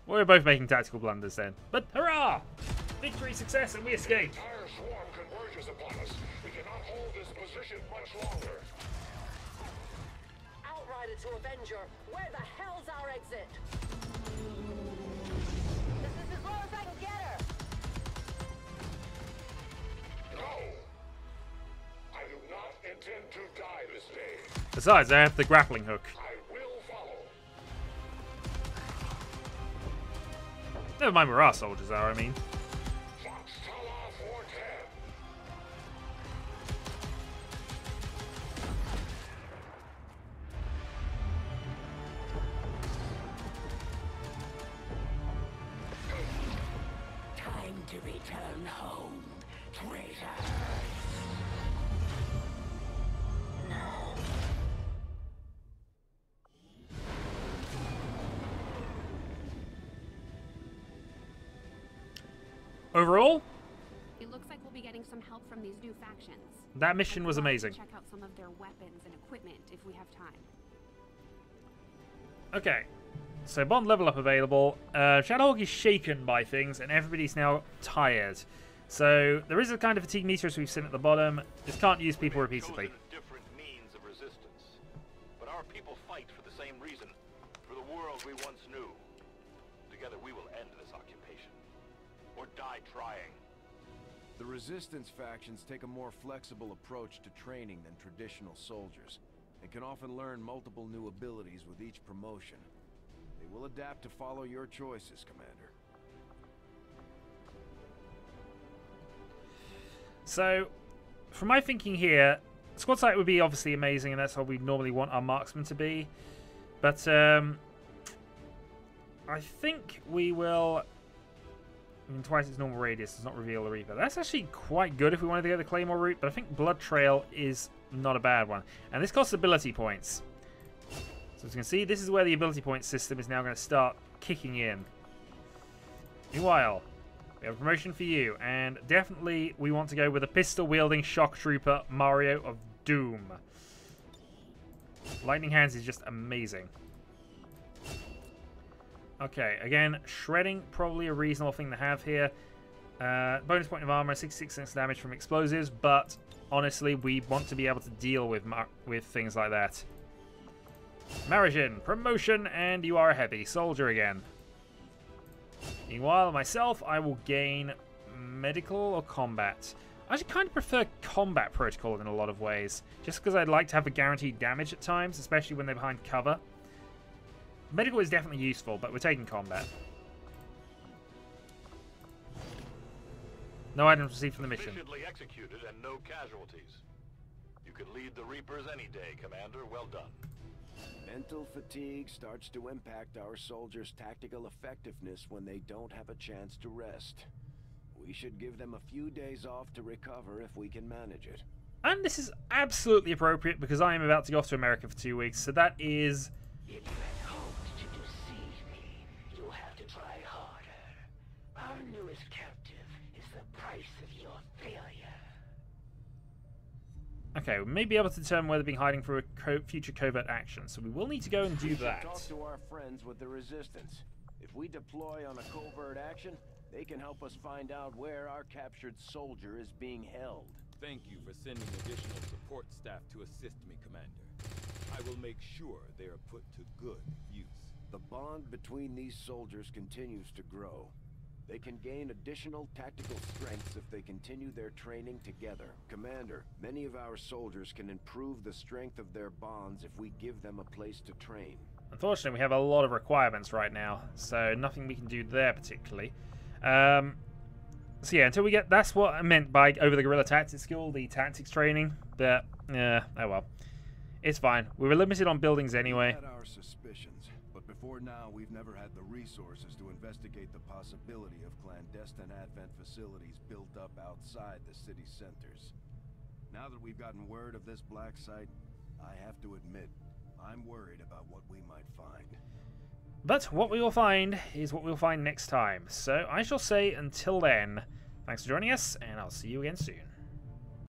We're both making tactical blunders then. But hurrah! Victory, success, and we escape. The entire swarm converges upon us. We cannot hold this position much longer. Outrider to Avenger, where the hell's our exit? This is as low as I can get her. No! I do not intend to die this day. Besides, I have the grappling hook. I will follow. Never mind where our soldiers are, I mean. Time to return home, traitor. Overall, It looks like we'll be getting some help from these new factions. that mission was I'd love to amazing. check out some of their weapons and equipment if we have time. Okay, so bond level up available. Shadowhawk is shaken by things, and everybody's now tired. So there is a kind of fatigue meter, as we've seen at the bottom. Just can't use people repeatedly. Different means of resistance, but our people fight for the same reason, for the world we once knew. Together we will end this occupation, or die trying. The resistance factions take a more flexible approach to training than traditional soldiers, and can often learn multiple new abilities with each promotion. They will adapt to follow your choices, Commander. So, from my thinking here, squad sight would be obviously amazing, and that's how we normally want our marksmen to be. But I think we will. I mean, twice its normal radius does not reveal the Reaper. That's actually quite good if we wanted to go the Claymore route, but I think Blood Trail is not a bad one. And this costs ability points. So as you can see, this is where the ability point system is now going to start kicking in. Meanwhile, we have a promotion for you, and definitely we want to go with a pistol-wielding shock trooper, Mario of Doom. Lightning Hands is just amazing. Okay, again, shredding, probably a reasonable thing to have here. Bonus point of armor, 66% damage from explosives, but honestly, we want to be able to deal with things like that. Marajin, promotion, and you are a heavy soldier again. Meanwhile, myself, I will gain medical or combat. I actually kind of prefer combat protocol in a lot of ways, just because I'd like to have a guaranteed damage at times, especially when they're behind cover. Medical is definitely useful, but we're taking combat. No items received from the mission. Efficiently executed and no casualties. You could lead the Reapers any day, Commander. Well done. Mental fatigue starts to impact our soldiers' tactical effectiveness when they don't have a chance to rest. We should give them a few days off to recover if we can manage it. And this is absolutely appropriate because I am about to go off to America for 2 weeks, so that is... If you had hoped to deceive me, you'll have to try harder. Our newest captive is the price of your failure. Okay, we may be able to determine whether they're being hiding for a future covert action, so we will need to go and do that. Talk to our friends with the Resistance. If we deploy on a covert action, they can help us find out where our captured soldier is being held. Thank you for sending additional support staff to assist me, Commander. I will make sure they are put to good use. The bond between these soldiers continues to grow. They can gain additional tactical strengths if they continue their training together. Commander, many of our soldiers can improve the strength of their bonds if we give them a place to train. Unfortunately, we have a lot of requirements right now, so nothing we can do there particularly. So yeah, until we get... That's what I meant by over the guerrilla tactics skill, the tactics training. But, yeah, oh well. It's fine. We were limited on buildings anyway. We had our suspicions, but before now we've never had the resources to investigate the possibility of clandestine Advent facilities built up outside the city centers. Now that we've gotten word of this black site, I have to admit, I'm worried about what we might find. But what we will find is what we'll find next time. So I shall say until then, thanks for joining us, and I'll see you again soon.